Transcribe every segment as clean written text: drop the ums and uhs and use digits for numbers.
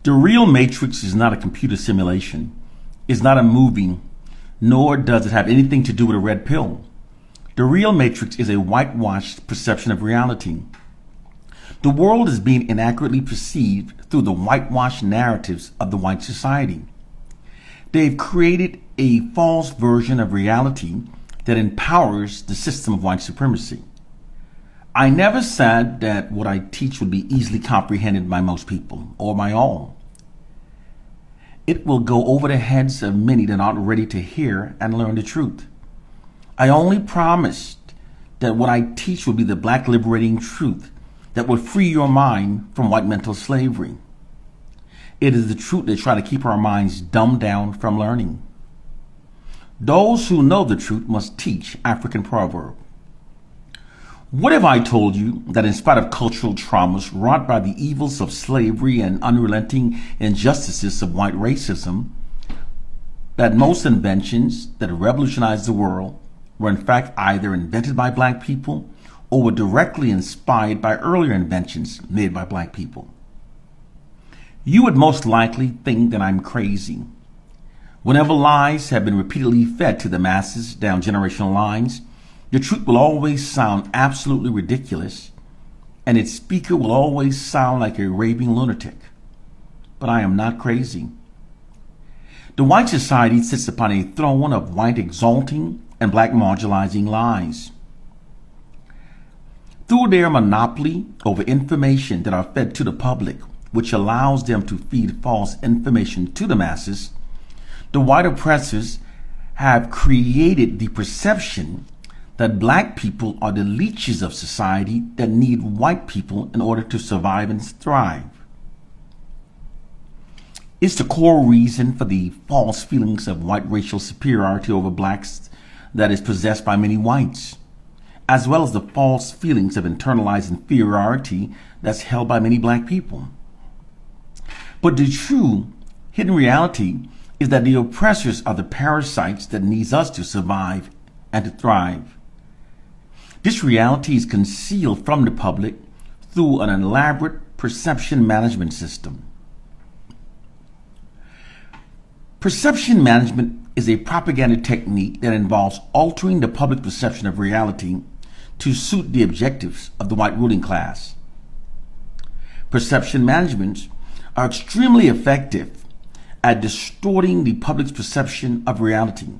The real Matrix is not a computer simulation. It's not a movie, nor does it have anything to do with a red pill. The real Matrix is a whitewashed perception of reality. The world is being inaccurately perceived through the whitewashed narratives of the white society. They've created a false version of reality that empowers the system of white supremacy. I never said that what I teach would be easily comprehended by most people, or by all. It will go over the heads of many that aren't ready to hear and learn the truth. I only promised that what I teach will be the black liberating truth that will free your mind from white mental slavery. It is the truth that try to keep our minds dumbed down from learning. Those who know the truth must teach African proverb. What if I told you that in spite of cultural traumas wrought by the evils of slavery and unrelenting injustices of white racism, that most inventions that revolutionized the world were in fact either invented by black people or were directly inspired by earlier inventions made by black people? You would most likely think that I'm crazy. Whenever lies have been repeatedly fed to the masses down generational lines, the truth will always sound absolutely ridiculous, and its speaker will always sound like a raving lunatic. But I am not crazy. The white society sits upon a throne of white exalting and black marginalizing lies. Through their monopoly over information that are fed to the public, which allows them to feed false information to the masses, the white oppressors have created the perception that black people are the leeches of society that need white people in order to survive and thrive. It's the core reason for the false feelings of white racial superiority over blacks that is possessed by many whites, as well as the false feelings of internalized inferiority that's held by many black people. But the true hidden reality is that the oppressors are the parasites that needs us to survive and to thrive. This reality is concealed from the public through an elaborate perception management system. Perception management is a propaganda technique that involves altering the public perception of reality to suit the objectives of the white ruling class. Perception managements are extremely effective at distorting the public's perception of reality.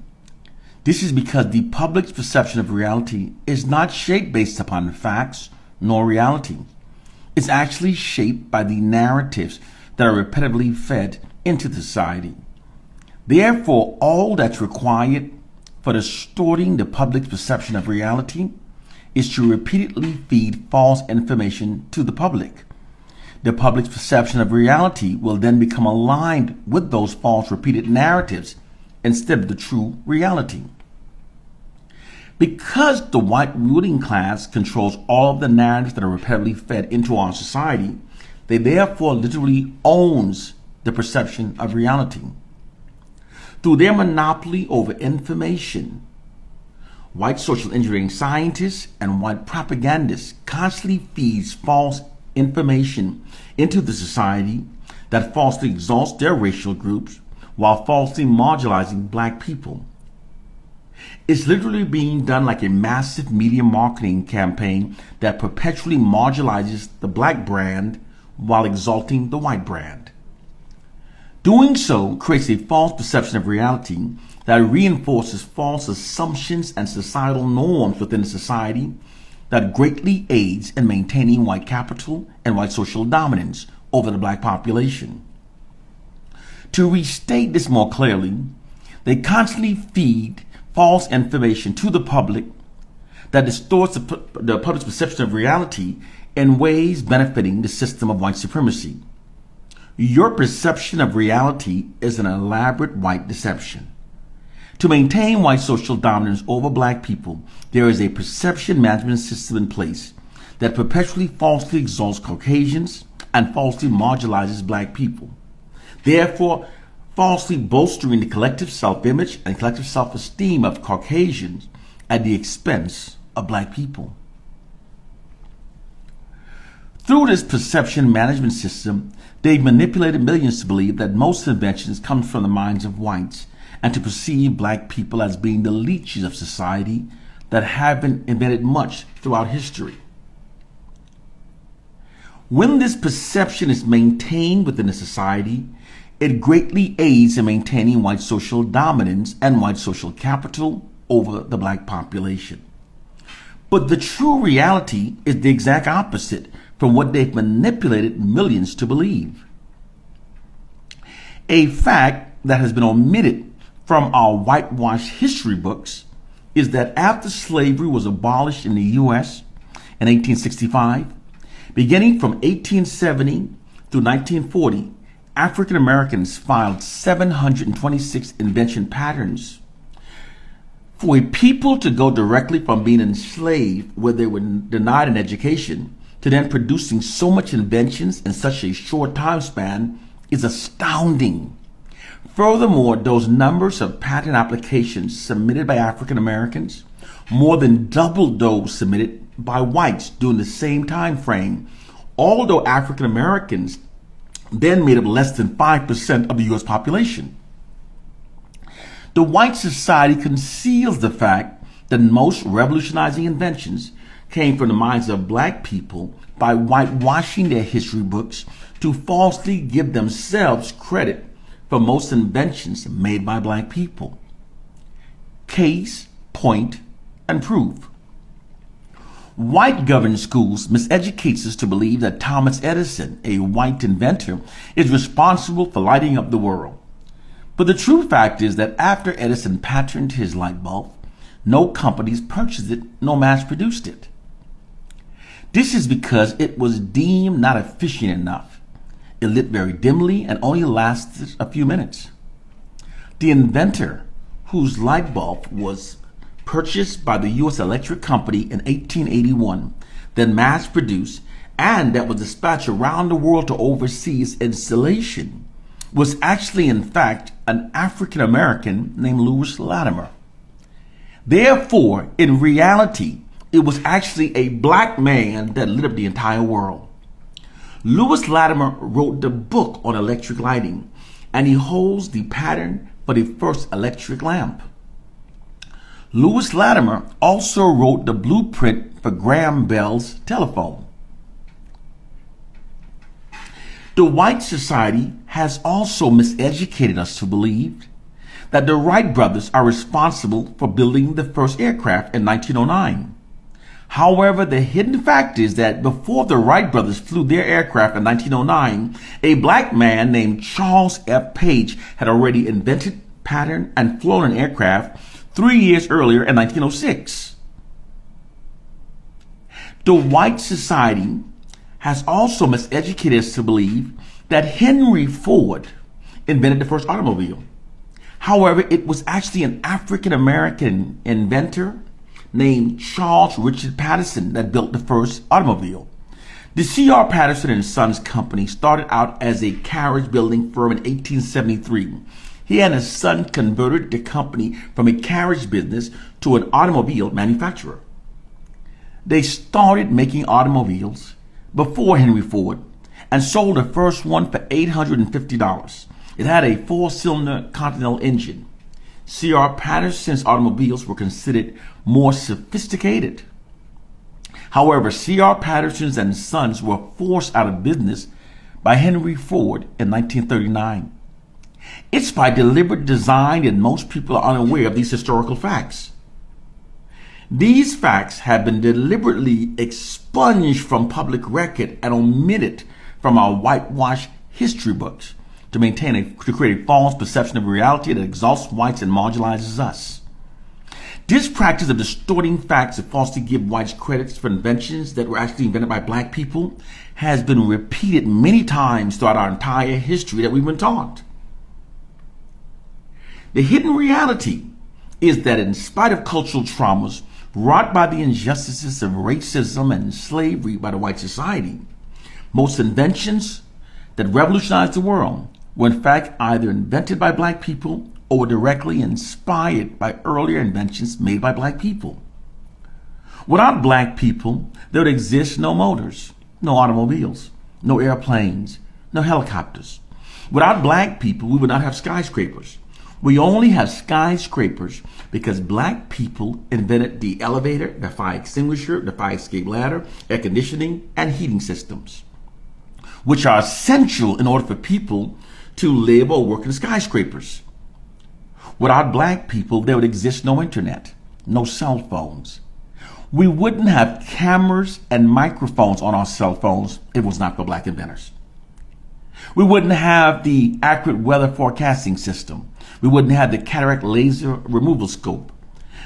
This is because the public's perception of reality is not shaped based upon facts nor reality. It's actually shaped by the narratives that are repetitively fed into the society. Therefore, all that's required for distorting the public's perception of reality is to repeatedly feed false information to the public. The public's perception of reality will then become aligned with those false repeated narratives instead of the true reality. Because the white ruling class controls all of the narratives that are repetitively fed into our society, they therefore literally owns the perception of reality. Through their monopoly over information, white social engineering scientists and white propagandists constantly feeds false information into the society that falsely exalts their racial groups while falsely marginalizing black people. It's literally being done like a massive media marketing campaign that perpetually marginalizes the black brand while exalting the white brand. Doing so creates a false perception of reality that reinforces false assumptions and societal norms within the society that greatly aids in maintaining white capital and white social dominance over the black population. To restate this more clearly, they constantly feed false information to the public that distorts the public's perception of reality in ways benefiting the system of white supremacy. Your perception of reality is an elaborate white deception. To maintain white social dominance over black people, there is a perception management system in place that perpetually falsely exalts Caucasians and falsely marginalizes black people, therefore falsely bolstering the collective self-image and collective self-esteem of Caucasians at the expense of black people. Through this perception management system, they've manipulated millions to believe that most inventions come from the minds of whites and to perceive black people as being the leeches of society that haven't invented much throughout history. When this perception is maintained within a society, it greatly aids in maintaining white social dominance and white social capital over the black population. But the true reality is the exact opposite from what they've manipulated millions to believe. A fact that has been omitted from our whitewashed history books is that after slavery was abolished in the U.S. in 1865, beginning from 1870 through 1940, African Americans filed 726 invention patents. For a people to go directly from being enslaved, where they were denied an education, to then producing so much inventions in such a short time span is astounding. Furthermore, those numbers of patent applications submitted by African Americans more than doubled those submitted by whites during the same time frame, although African Americans then made up less than 5% of the U.S. population. The white society conceals the fact that most revolutionizing inventions came from the minds of black people by whitewashing their history books to falsely give themselves credit for most inventions made by black people. Case, point, and proof. White governed schools miseducates us to believe that Thomas Edison, a white inventor, is responsible for lighting up the world. But the true fact is that after Edison patented his light bulb, no companies purchased it nor mass produced it. This is because it was deemed not efficient enough. It lit very dimly and only lasted a few minutes. The inventor, whose light bulb was purchased by the U.S. Electric Company in 1881, then mass produced, and that was dispatched around the world to oversee its installation, was actually in fact an African American named Lewis Latimer. Therefore, in reality, it was actually a black man that lit up the entire world. Lewis Latimer wrote the book on electric lighting, and he holds the patent for the first electric lamp. Lewis Latimer also wrote the blueprint for Graham Bell's telephone. The white society has also miseducated us to believe that the Wright brothers are responsible for building the first aircraft in 1909. However, the hidden fact is that before the Wright brothers flew their aircraft in 1909, a black man named Charles F. Page had already invented, patterned, and flown an aircraft 3 years earlier in 1906. The white society has also miseducated us to believe that Henry Ford invented the first automobile. However, it was actually an African American inventor named Charles Richard Patterson that built the first automobile. The C.R. Patterson and Sons Company started out as a carriage building firm in 1873. He and his son converted the company from a carriage business to an automobile manufacturer. They started making automobiles before Henry Ford and sold the first one for $850. It had a 4-cylinder Continental engine. C.R. Patterson's automobiles were considered more sophisticated. However, C.R. Patterson's and Sons were forced out of business by Henry Ford in 1939. It's by deliberate design that most people are unaware of these historical facts. These facts have been deliberately expunged from public record and omitted from our whitewashed history books to create a false perception of reality that exalts whites and marginalizes us. This practice of distorting facts to falsely give whites credits for inventions that were actually invented by black people has been repeated many times throughout our entire history that we've been taught. The hidden reality is that in spite of cultural traumas wrought by the injustices of racism and slavery by the white society, most inventions that revolutionized the world were in fact either invented by black people or were directly inspired by earlier inventions made by black people. Without black people, there would exist no motors, no automobiles, no airplanes, no helicopters. Without black people, we would not have skyscrapers. We only have skyscrapers because black people invented the elevator, the fire extinguisher, the fire escape ladder, air conditioning, and heating systems, which are essential in order for people to live or work in skyscrapers. Without black people, there would exist no internet, no cell phones. We wouldn't have cameras and microphones on our cell phones if it was not for black inventors. We wouldn't have the accurate weather forecasting system. We wouldn't have the cataract laser removal scope.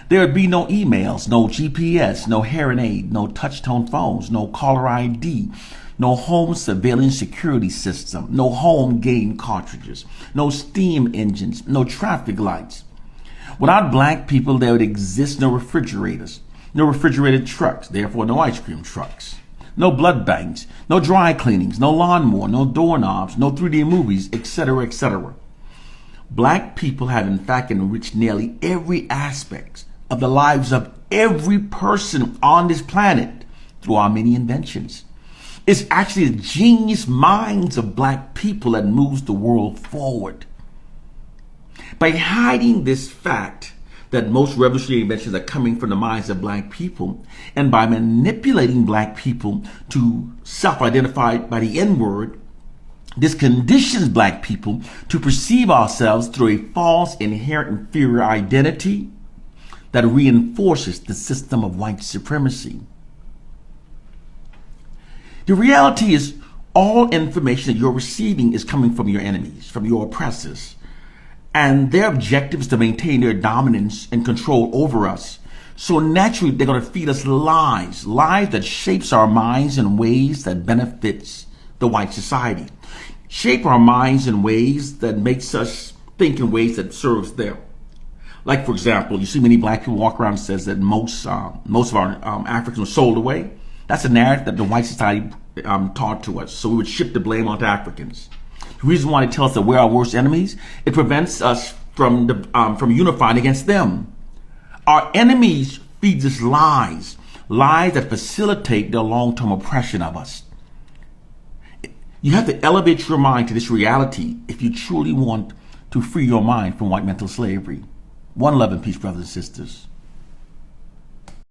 There would be no emails, no GPS, no hearing aid, no touch-tone phones, no caller ID, no home surveillance security system, no home game cartridges, no steam engines, no traffic lights. Without black people, there would exist no refrigerators, no refrigerated trucks, therefore no ice cream trucks, no blood banks, no dry cleanings, no lawnmower, no doorknobs, no 3D movies, etc., etc. Black people have in fact enriched nearly every aspect of the lives of every person on this planet through our many inventions. It's actually the genius minds of black people that moves the world forward. By hiding this fact that most revolutionary inventions are coming from the minds of black people, and by manipulating black people to self-identify by the N-word, this conditions black people to perceive ourselves through a false inherent inferior identity that reinforces the system of white supremacy. The reality is all information that you're receiving is coming from your enemies, from your oppressors. And their objective is to maintain their dominance and control over us. So naturally, they're going to feed us lies that shapes our minds in ways that benefits the white society. Shape our minds in ways that makes us think in ways that serves them. Like, for example, you see many black people walk around and says that most of our Africans were sold away. That's a narrative that the white society taught to us. So we would shift the blame onto Africans. The reason why they tell us that we're our worst enemies, it prevents us from unifying against them. Our enemies feed us lies that facilitate their long-term oppression of us. You have to elevate your mind to this reality if you truly want to free your mind from white mental slavery. One love and peace, brothers and sisters.